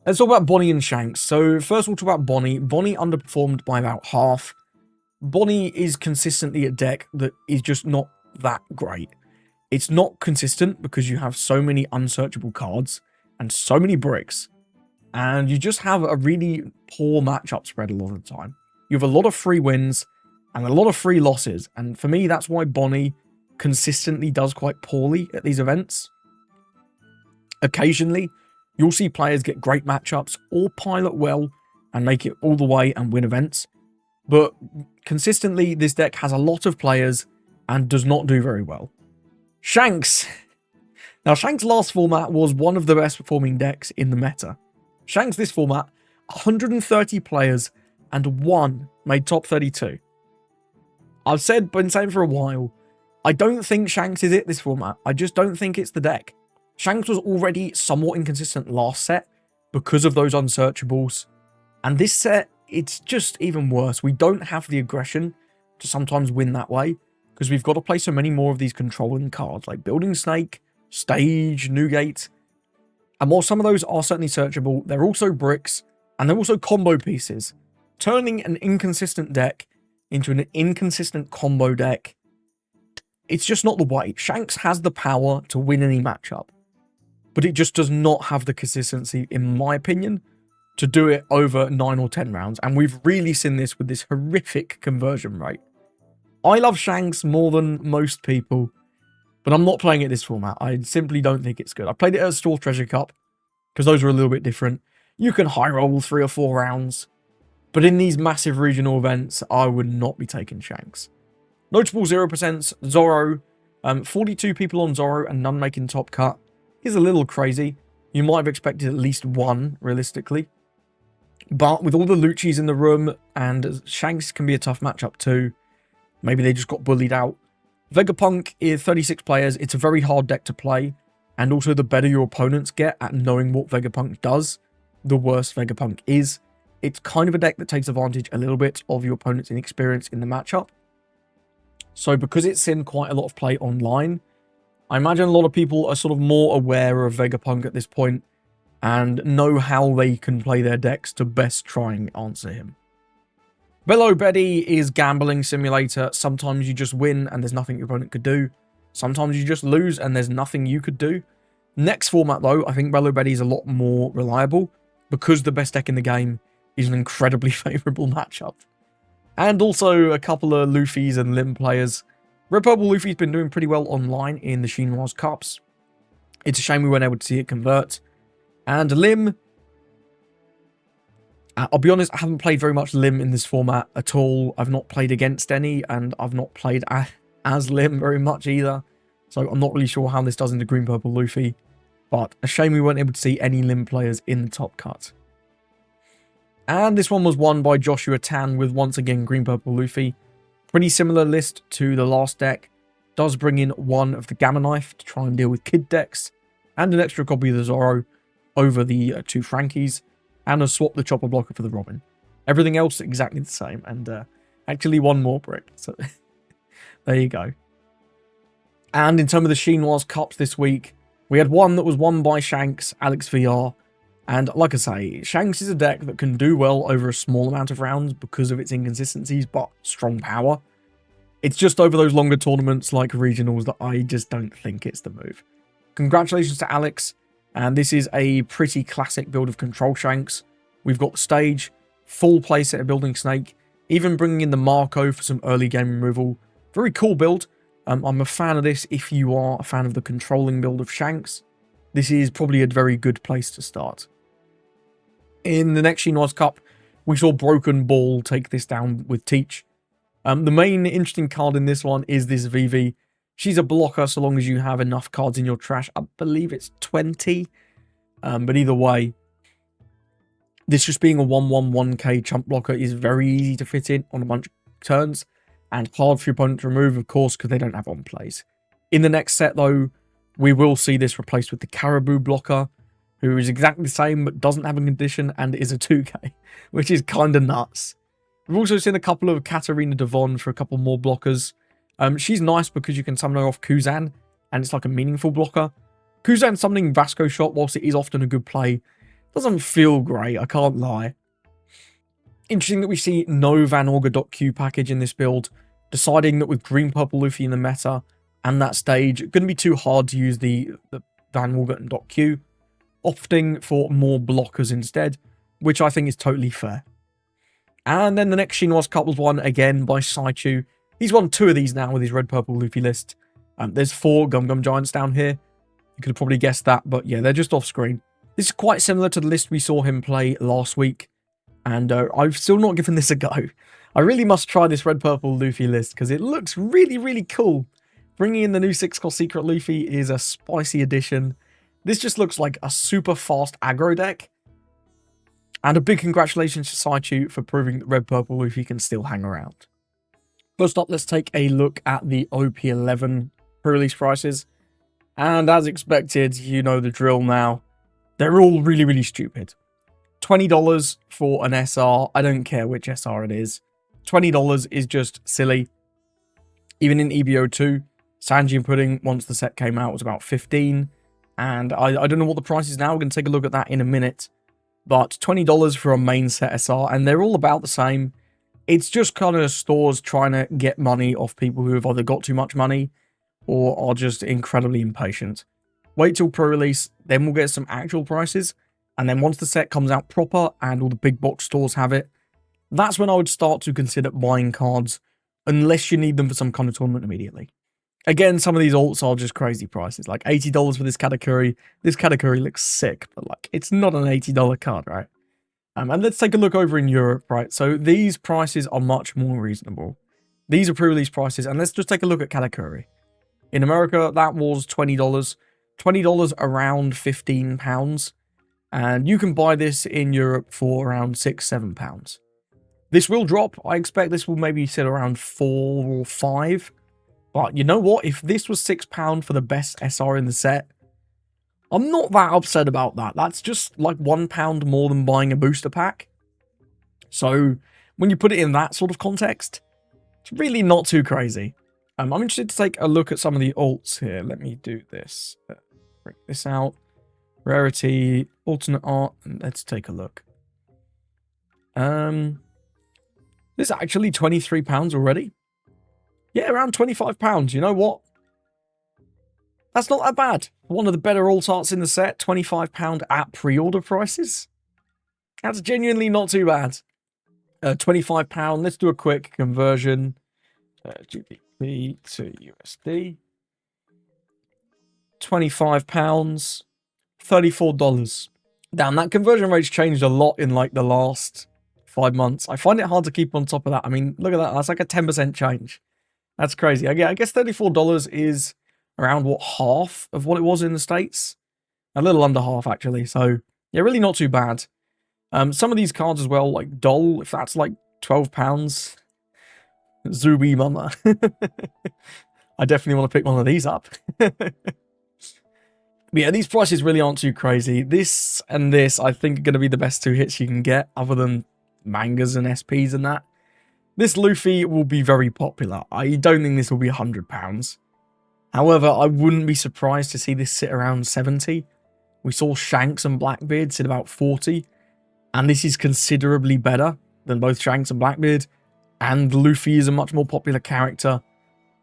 Let's talk about Bonnie and Shanks. So first we'll talk about Bonnie. Bonnie underperformed by about half. Bonnie is consistently a deck that is just not that great. It's not consistent because you have so many unsearchable cards and so many bricks. And you just have a really poor matchup spread a lot of the time. You have a lot of free wins and a lot of free losses. And for me, that's why Bonnie consistently does quite poorly at these events. Occasionally, you'll see players get great matchups or pilot well and make it all the way and win events. But consistently, this deck has a lot of players and does not do very well. Shanks. Now, Shanks' last format was one of the best performing decks in the meta. Shanks this format, 130 players and 1 made top 32. Been saying for a while, I don't think Shanks is it this format. I just don't think it's the deck. Shanks was already somewhat inconsistent last set because of those unsearchables. And this set, it's just even worse. We don't have the aggression to sometimes win that way because we've got to play so many more of these controlling cards like Building Snake, Stage, Newgate. And while some of those are certainly searchable, they're also bricks and they're also combo pieces. Turning an inconsistent deck into an inconsistent combo deck, it's just not the way. Shanks has the power to win any matchup, but it just does not have the consistency, in my opinion, to do it over 9 or 10 rounds. And we've really seen this with this horrific conversion rate. I love Shanks more than most people, but I'm not playing it this format. I simply don't think it's good. I played it at Store Treasure Cup because those are a little bit different. You can high roll 3 or 4 rounds, but in these massive regional events, I would not be taking Shanks. Notable 0%, Zoro. 42 people on Zoro and none making top cut is a little crazy. You might have expected at least 1, realistically. But with all the Luccis in the room, and Shanks can be a tough matchup too, maybe they just got bullied out. Vegapunk is 36 players. It's a very hard deck to play. And also the better your opponents get at knowing what Vegapunk does, the worse Vegapunk is. It's kind of a deck that takes advantage a little bit of your opponent's inexperience in the matchup. So because it's in quite a lot of play online, I imagine a lot of people are sort of more aware of Vegapunk at this point and know how they can play their decks to best try and answer him. Bello Betty is gambling simulator. Sometimes you just win and there's nothing your opponent could do. Sometimes you just lose and there's nothing you could do. Next format though, I think Bello Betty is a lot more reliable because the best deck in the game is an incredibly favourable matchup. And also a couple of Luffy's and Lim players. Red Purple Luffy's been doing pretty well online in the Chinois Cups. It's a shame we weren't able to see it convert. And Lim, I'll be honest, I haven't played very much Lim in this format at all. I've not played against any, and I've not played as Lim very much either. So I'm not really sure how this does into Green Purple Luffy. But a shame we weren't able to see any Lim players in the top cut. And this one was won by Joshua Tan with once again Green Purple Luffy. Pretty similar list to the last deck. Does bring in 1 of the Gamma Knife to try and deal with kid decks. And an extra copy of the Zoro over the 2 Frankies. And a swap the Chopper Blocker for the Robin. Everything else exactly the same. And actually 1 more brick. So there you go. And in terms of the Chinois Cups this week, we had one that was won by Shanks, Alex VR. And like I say, Shanks is a deck that can do well over a small amount of rounds because of its inconsistencies, but strong power. It's just over those longer tournaments like regionals that I just don't think it's the move. Congratulations to Alex, and this is a pretty classic build of Control Shanks. We've got the stage, full playset of Building Snake, even bringing in the Marco for some early game removal. Very cool build. I'm a fan of this if you are a fan of the controlling build of Shanks. this is probably a very good place to start. In the next Chinoise Cup, we saw Broken Ball take this down with Teach. The main interesting card in this one is this Vivi. She's a blocker so long as you have enough cards in your trash. I believe it's 20. But either way, this just being a 1/1/1k chump blocker is very easy to fit in on a bunch of turns. And hard for your opponent to remove, of course, because they don't have on plays. In the next set, though, we will see this replaced with the Caribou blocker, who is exactly the same but doesn't have a condition and is a 2k, which is kind of nuts. We've also seen a couple of Katarina Devon for a couple more blockers. She's nice because you can summon her off Kuzan, and it's like a meaningful blocker. Kuzan summoning Vasco Shot, whilst it is often a good play, doesn't feel great, I can't lie. Interesting that we see no Van Auger.Q package in this build, deciding that with Green-Purple Luffy in the meta and that stage, it's going to be too hard to use the Van Auger.Q, opting for more blockers instead, which I think is totally fair. And then the next Chinoise Cup was won again by Saichu. He's won 2 of these now with his red-purple Luffy list. There's 4 Gum Gum Giants down here. You could have probably guessed that, but yeah, they're just off screen. This is quite similar to the list we saw him play last week, and I've still not given this a go. I really must try this red-purple Luffy list, because it looks really, really cool. Bringing in the new 6-cost Secret Luffy is a spicy addition. This just looks like a super fast aggro deck. And a big congratulations to Saichu for proving that red-purple Luffy can still hang around. First up, let's take a look at the OP11 pre-release prices. And as expected, you know the drill now. They're all really, really stupid. $20 for an SR. I don't care which SR it is. $20 is just silly. Even in EBO2, Sanji and Pudding, once the set came out, was about 15. And I don't know what the price is now. We're going to take a look at that in a minute. But $20 for a main set SR, and they're all about the same. It's just kind of stores trying to get money off people who have either got too much money or are just incredibly impatient. Wait till pre-release, then we'll get some actual prices. And then once the set comes out proper and all the big box stores have it, that's when I would start to consider buying cards, unless you need them for some kind of tournament immediately. Again, some of these alts are just crazy prices, like $80 for this Katakuri. This Katakuri looks sick, but like it's not an $80 card, right? And let's take a look over in Europe, right? So these prices are much more reasonable. These are pre-release prices, and let's just take a look at Katakuri. In America, that was $20. $20 around £15. And you can buy this in Europe for around £6-7. This will drop. I expect this will maybe sit around 4 or 5. But you know what? If this was £6 for the best SR in the set, I'm not that upset about that. That's just like £1 more than buying a booster pack. So when you put it in that sort of context, it's really not too crazy. I'm interested to take a look at some of the alts here. Let me do this. Bring this out. Rarity, alternate art, and let's take a look. This is actually £23 already. Yeah, around £25. You know what? That's not that bad. One of the better alt arts in the set, £25 at pre-order prices. That's genuinely not too bad. £25. Let's do a quick conversion. GBP to USD. £25. $34. Damn, that conversion rate's changed a lot in like the last 5 months. I find it hard to keep on top of that. I mean, look at that. That's like a 10% change. That's crazy. I guess $34 is around, what, half of what it was in the States? A little under half, actually. So, yeah, really not too bad. Some of these cards as well, like Doll, if that's like £12. Zubi Mama. I definitely want to pick one of these up. But yeah, these prices really aren't too crazy. This and this, I think, are going to be the best 2 hits you can get, other than mangas and SPs and that. This Luffy will be very popular. I don't think this will be £100. However, I wouldn't be surprised to see this sit around 70. We saw Shanks and Blackbeard sit about 40. And this is considerably better than both Shanks and Blackbeard. And Luffy is a much more popular character.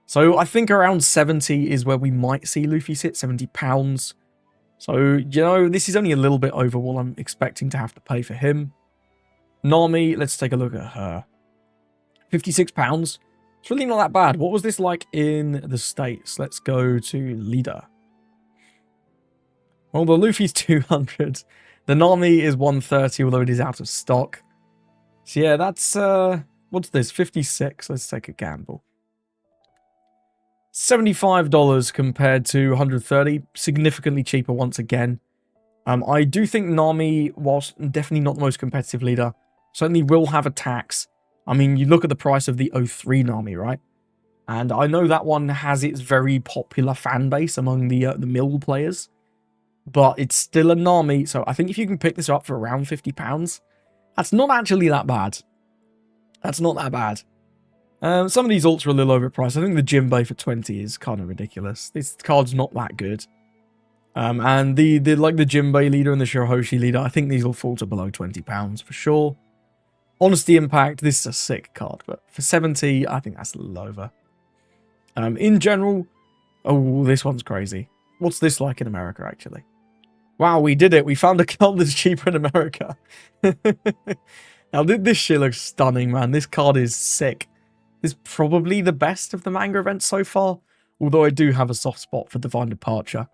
So I think around 70 is where we might see Luffy sit, £70. So, you know, this is only a little bit over what I'm expecting to have to pay for him. Nami, let's take a look at her. £56. It's really not that bad. What was this like in the States? Let's go to Leader. Well, the Luffy's 200. The Nami is 130, although it is out of stock. So yeah, that's, what's this? 56. Let's take a gamble. $75 compared to 130. Significantly cheaper once again. I do think Nami, whilst definitely not the most competitive leader, certainly will have a tax. I mean, you look at the price of the 03 Nami, right? And I know that one has its very popular fan base among the mill players. But it's still a Nami, so I think if you can pick this up for around £50, that's not actually that bad. That's not that bad. Some of these alts are a little overpriced. I think the Jinbei for 20 is kind of ridiculous. This card's not that good. And the Jinbei leader and the Shirohoshi leader, I think these will fall to below £20 for sure. Honesty Impact, this is a sick card, but for 70, I think that's a little over. In general, oh, this one's crazy. What's this like in America, actually? Wow, we did it. We found a card that's cheaper in America. Now, this shit looks stunning, man. This card is sick. This is probably the best of the manga events so far, although I do have a soft spot for Divine Departure.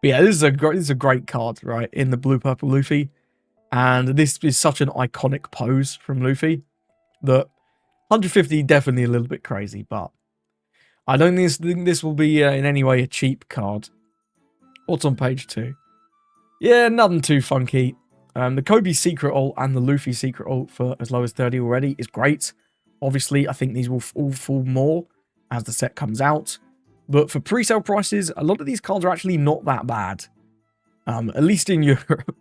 But yeah, this is a great card, right, in the blue-purple Luffy. And this is such an iconic pose from Luffy that 150 definitely a little bit crazy, but I don't think this will be in any way a cheap card. What's on page 2? Yeah, nothing too funky. The Kobe Secret Ult and the Luffy Secret Ult for as low as 30 already is great. Obviously, I think these will all fall more as the set comes out. But for pre-sale prices, a lot of these cards are actually not that bad. At least in Europe.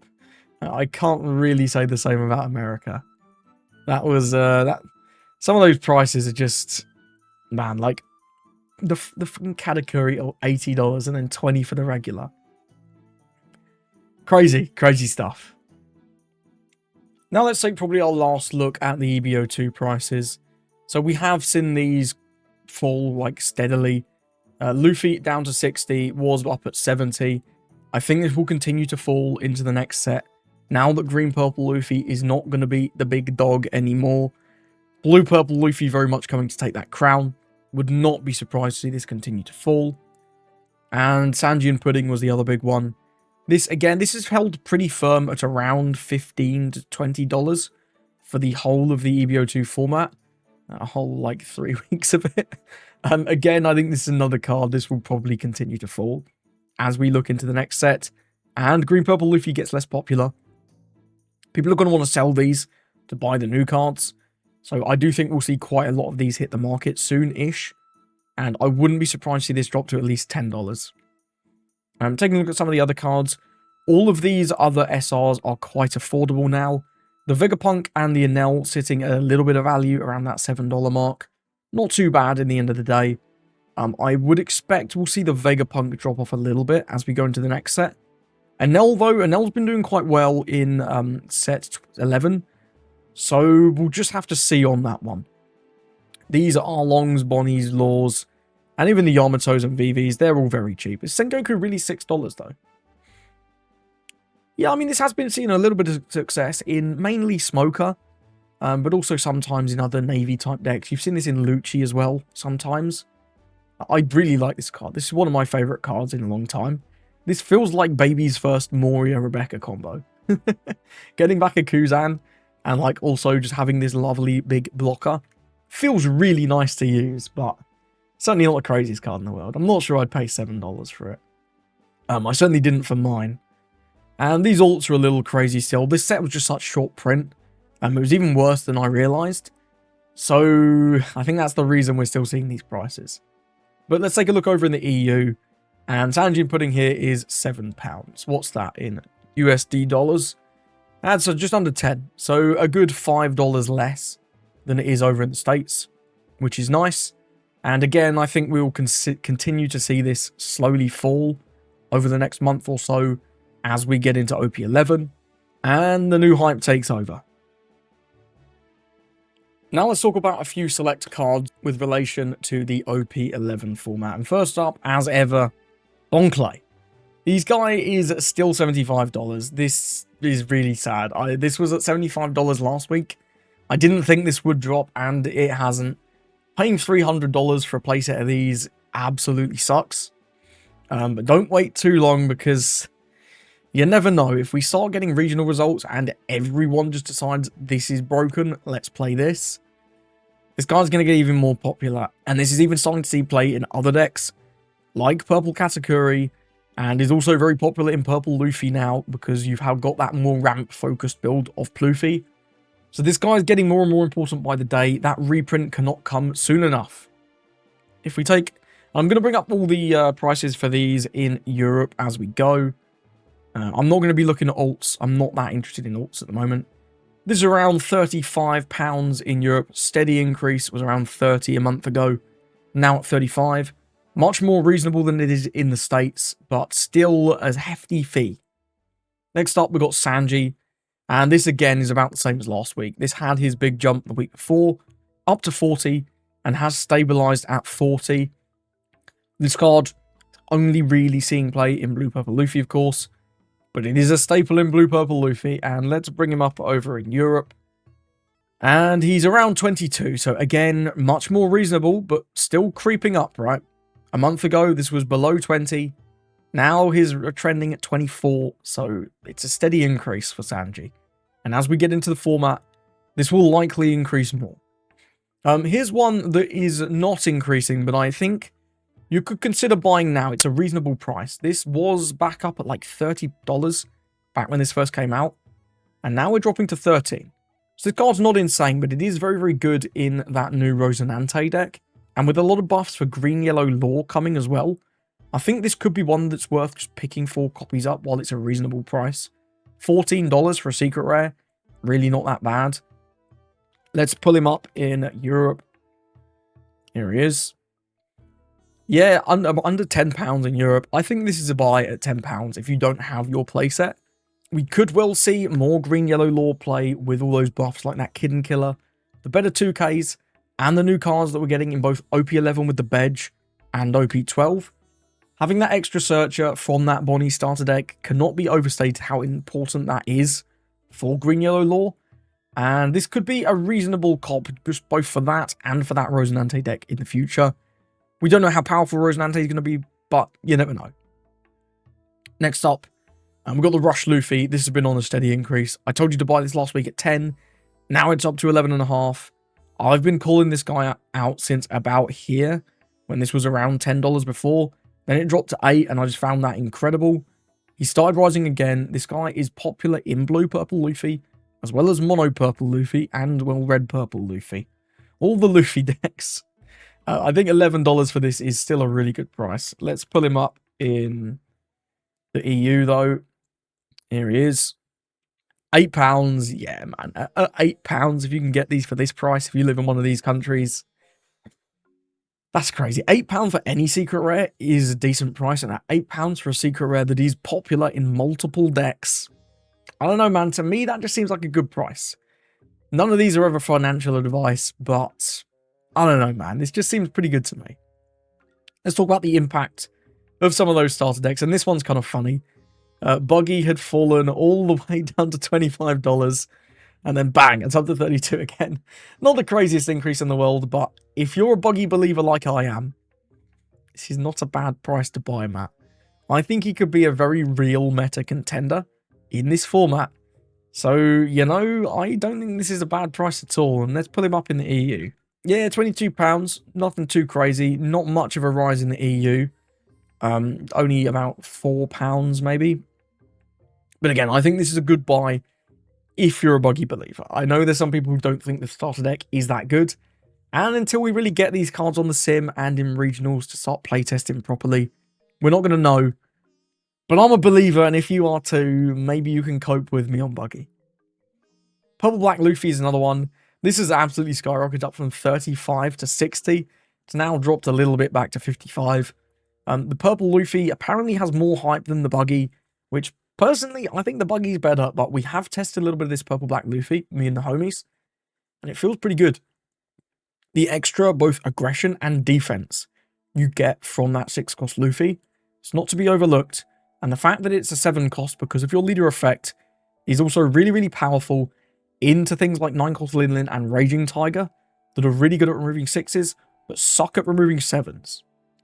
I can't really say the same about America. That was, some of those prices are just, man, like, the fucking Katakuri are $80 and then 20 for the regular. Crazy, crazy stuff. Now let's take probably our last look at the EBO2 prices. So we have seen these fall like steadily. Luffy down to 60, was up at 70. I think this will continue to fall into the next set. Now that green-purple Luffy is not going to be the big dog anymore. Blue-purple Luffy very much coming to take that crown. Would not be surprised to see this continue to fall. And Sanji and Pudding was the other big one. This, again, this is held pretty firm at around $15 to $20 for the whole of the EBO2 format. A whole, like, 3 weeks of it. Again, I think this is another card. This will probably continue to fall as we look into the next set. And green-purple Luffy gets less popular. People are going to want to sell these to buy the new cards. So I do think we'll see quite a lot of these hit the market soon-ish. And I wouldn't be surprised to see this drop to at least $10. Taking a look at some of the other cards, all of these other SRs are quite affordable now. The Vegapunk and the Enel sitting at a little bit of value around that $7 mark. Not too bad in the end of the day. I would expect we'll see the Vegapunk drop off a little bit as we go into the next set. Enel, though, Enel's been doing quite well in set 11. So we'll just have to see on that one. These are Longs, Bonnies, Laws, and even the Yamatos and VVs, they're all very cheap. Is Sengoku really $6 though? Yeah, I mean, this has been seeing a little bit of success in mainly Smoker, but also sometimes in other Navy type decks. You've seen this in Lucci as well, sometimes. I really like this card. This is one of my favorite cards in a long time. This feels like Baby's first Moria-Rebecca combo. Getting back a Kuzan, and like also just having this lovely big blocker, feels really nice to use, but certainly not the craziest card in the world. I'm not sure I'd pay $7 for it. I certainly didn't for mine. And these alts are a little crazy still. This set was just such short print. It was even worse than I realised. So I think that's the reason we're still seeing these prices. But let's take a look over in the EU. And Sanji and Pudding here is £7. What's that in USD dollars? That's just under 10. So a good $5 less than it is over in the States, which is nice. And again, I think we'll continue to see this slowly fall over the next month or so as we get into OP11 and the new hype takes over. Now let's talk about a few select cards with relation to the OP11 format. And first up, as ever, Bon Clay. This guy is still $75. This is really sad. This was at $75 last week. I didn't think this would drop, and it hasn't. Paying $300 for a playset of these absolutely sucks. But don't wait too long, because You never know. If we start getting regional results and everyone just decides this is broken, let's play this. This guy's going to get even more popular. And this is even starting to see play in other decks, like Purple Katakuri, and is also very popular in Purple Luffy now, because you've got that more ramp-focused build of Pluffy. So this guy is getting more and more important by the day. That reprint cannot come soon enough. If we take... I'm going to bring up all the prices for these in Europe as we go. I'm not going to be looking at alts. I'm not that interested in alts at the moment. This is around £35 in Europe. Steady increase. Was around 30 a month ago. Now at 35. Much more reasonable than it is in the States, but still a hefty fee. Next up, we've got Sanji. And this again is about the same as last week. This had his big jump the week before, up to 40, and has stabilized at 40. This card only really seeing play in Blue Purple Luffy, of course, but it is a staple in Blue Purple Luffy, and let's bring him up over in Europe. And he's around 22, so again, much more reasonable, but still creeping up, right? A month ago, this was below 20. Now he's trending at 24, so it's a steady increase for Sanji. And as we get into the format, this will likely increase more. Here's one that is not increasing, but I think you could consider buying now. It's a reasonable price. This was back up at like $30 back when this first came out. And now we're dropping to 13. So this card's not insane, but it is very, very good in that new Rosinante deck. And with a lot of buffs for green-yellow lore coming as well, I think this could be one that's worth just picking 4 copies up while it's a reasonable price. $14 for a secret rare. Really not that bad. Let's pull him up in Europe. Here he is. Yeah, under £10 in Europe. I think this is a buy at £10 if you don't have your playset. We could well see more green-yellow lore play with all those buffs like that Kid and Killer, the better 2Ks, and the new cards that we're getting in both OP11 with the Bedge and OP12. Having that extra searcher from that Bonnie starter deck cannot be overstated how important that is for green-yellow lore. And this could be a reasonable cop just both for that and for that Rosinante deck in the future. We don't know how powerful Rosinante is going to be, but you never know. Next up, we've got the Rush Luffy. This has been on a steady increase. I told you to buy this last week at 10. Now it's up to 11.5. I've been calling this guy out since about here, when this was around $10 before. Then it dropped to 8, and I just found that incredible. He started rising again. This guy is popular in Blue Purple Luffy, as well as Mono Purple Luffy, and, well, Red Purple Luffy. All the Luffy decks. I think $11 for this is still a really good price. Let's pull him up in the EU, though. Here he is. £8. Yeah, man. £8 if you can get these for this price, if you live in one of these countries. That's crazy. £8 for any secret rare is a decent price, and at £8 for a secret rare that is popular in multiple decks. I don't know, man. To me, that just seems like a good price. None of these are ever financial advice, but I don't know, man. This just seems pretty good to me. Let's talk about the impact of some of those starter decks, and this one's kind of funny. Buggy had fallen all the way down to $25, and then bang, it's up to 32 again. Not the craziest increase in the world, but if you're a Buggy believer like I am, this is not a bad price to buy, Matt. I think he could be a very real meta contender in this format. So, you know, I don't think this is a bad price at all, and let's pull him up in the EU. Yeah, £22, nothing too crazy, not much of a rise in the EU. Only about £4 maybe. But again, I think this is a good buy if you're a Buggy believer. I know there's some people who don't think the starter deck is that good. And until we really get these cards on the sim and in regionals to start playtesting properly, we're not going to know. But I'm a believer, and if you are too, maybe you can cope with me on Buggy. Purple Black Luffy is another one. This has absolutely skyrocketed up from 35 to 60. It's now dropped a little bit back to 55. The Purple Luffy apparently has more hype than the Buggy, which personally, I think the Buggy's better, but we have tested a little bit of this Purple Black Luffy, me and the homies, and it feels pretty good. The extra, both aggression and defense, you get from that 6-cost Luffy, it's not to be overlooked, and the fact that it's a 7-cost because of your leader effect is also really, really powerful into things like 9-cost Linlin and Raging Tiger that are really good at removing 6s, but suck at removing 7s.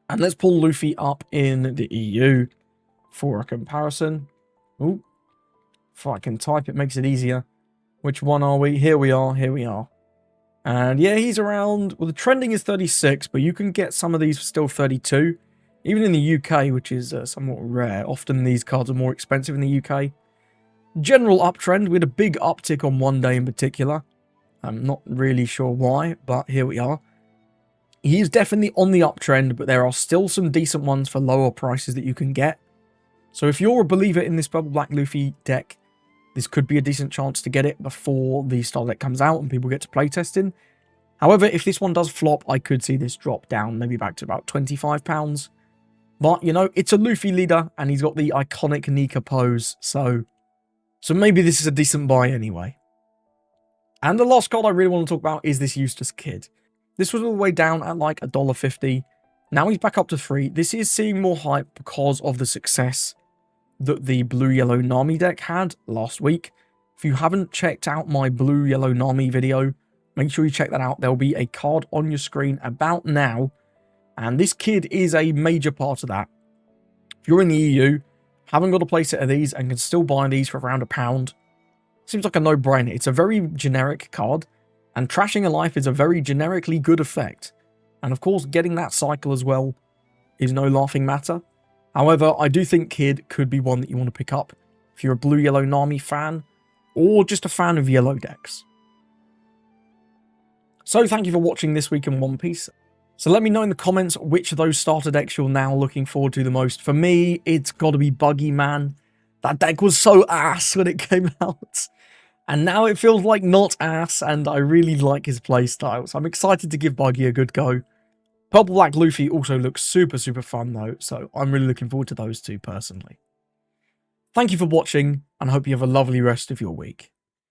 And let's pull Luffy up in the EU for a comparison. Oh, if I can type, it makes it easier. Which one are we? Here we are, here we are. And yeah, he's around, well, the trending is 36, but you can get some of these for still 32. Even in the UK, which is somewhat rare. Often these cards are more expensive in the UK. General uptrend, we had a big uptick on one day in particular. I'm not really sure why, but here we are. He is definitely on the uptrend, but there are still some decent ones for lower prices that you can get. So if you're a believer in this Purple Black Luffy deck, this could be a decent chance to get it before the starter deck comes out and people get to playtesting. However, if this one does flop, I could see this drop down maybe back to about £25. But, you know, it's a Luffy leader and he's got the iconic Nika pose, so maybe this is a decent buy anyway. And the last card I really want to talk about is this Eustace Kid. This was all the way down at like $1.50. Now he's back up to $3. This is seeing more hype because of the success that the blue-yellow Nami deck had last week. If you haven't checked out my blue-yellow Nami video, make sure you check that out. There'll be a card on your screen about now. And this kid is a major part of that. If you're in the EU, haven't got a playset of these, and can still buy these for around £1, seems like a no-brainer. It's a very generic card, and Trashing a Life is a very generically good effect. And of course, getting that cycle as well is no laughing matter. However, I do think Kid could be one that you want to pick up if you're a blue-yellow Nami fan, or just a fan of yellow decks. So thank you for watching This Week in One Piece. So let me know in the comments which of those starter decks you're now looking forward to the most. For me, it's got to be Buggy, man. That deck was so ass when it came out. And now it feels like not ass, and I really like his playstyle. So I'm excited to give Buggy a good go. Purple Black Luffy also looks super, super fun though. So I'm really looking forward to those two personally. Thank you for watching, and I hope you have a lovely rest of your week.